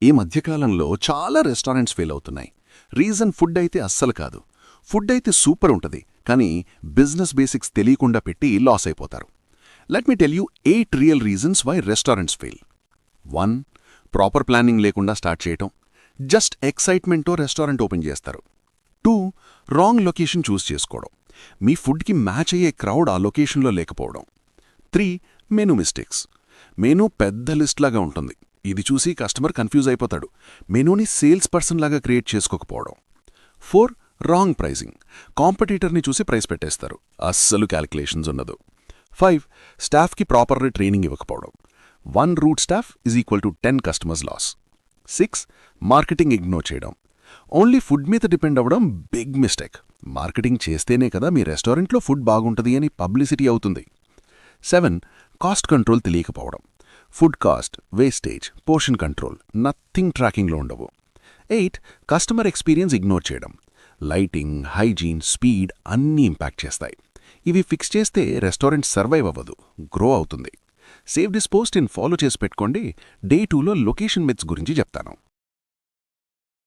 ఈ మధ్యకాలంలో చాలా రెస్టారెంట్స్ ఫెయిల్ అవుతున్నాయి. రీజన్ ఫుడ్ అయితే అస్సలు కాదు. ఫుడ్ అయితే సూపర్ ఉంటుంది, కానీ బిజినెస్ బేసిక్స్ తెలియకుండా పెట్టి లాస్ అయిపోతారు. Let me tell you 8 real reasons why restaurants fail. 1. Proper planning లేకుండా స్టార్ట్ చేయటం. జస్ట్ ఎక్సైట్మెంట్తో రెస్టారెంట్ ఓపెన్ చేస్తారు. 2. రాంగ్ లొకేషన్ చూస్ చేసుకోవడం. మీ ఫుడ్కి మ్యాచ్ అయ్యే క్రౌడ్ ఆ లొకేషన్లో లేకపోవడం. 3. Menu mistakes. మెనూ పెద్ద లిస్ట్ లాగా ఉంటుంది, ఇది చూసి కస్టమర్ కన్ఫ్యూజ్ అయిపోతాడు. మెనూని సేల్స్ పర్సన్ లాగా క్రియేట్ చేసుకోకపోవడం. 4. Wrong pricing. కాంపిటీటర్ని చూసి ప్రైస్ పెట్టేస్తారు, అస్సలు క్యాలిక్యులేషన్స్ ఉండదు. 5. స్టాఫ్కి ప్రాపర్ ట్రైనింగ్ ఇవ్వకపోవడం. 1 rude staff is equal to 10 customers loss. 6. Marketing ignore చేయడం. ఓన్లీ ఫుడ్ మీద డిపెండ్ అవ్వడం బిగ్ మిస్టేక్. మార్కెటింగ్ చేస్తేనే కదా మీ రెస్టారెంట్లో ఫుడ్ బాగుంటుంది అని పబ్లిసిటీ అవుతుంది. 7. కాస్ట్ కంట్రోల్ తెలియకపోవడం. Food cost, wastage, portion control nothing ట్రాకింగ్లో ఉండవు. 8. కస్టమర్ ఎక్స్పీరియన్స్ ఇగ్నోర్ చేయడం. లైటింగ్, హైజీన్, స్పీడ్ అన్నీ ఇంపాక్ట్ చేస్తాయి. ఇవి ఫిక్స్ చేస్తే రెస్టారెంట్ సర్వైవ్ అవ్వదు, గ్రో అవుతుంది. సేవ్ దిస్ పోస్ట్ ఫాలో చేసి పెట్టుకోండి. Day 2లో లొకేషన్ మిత్స్ గురించి చెప్తాను.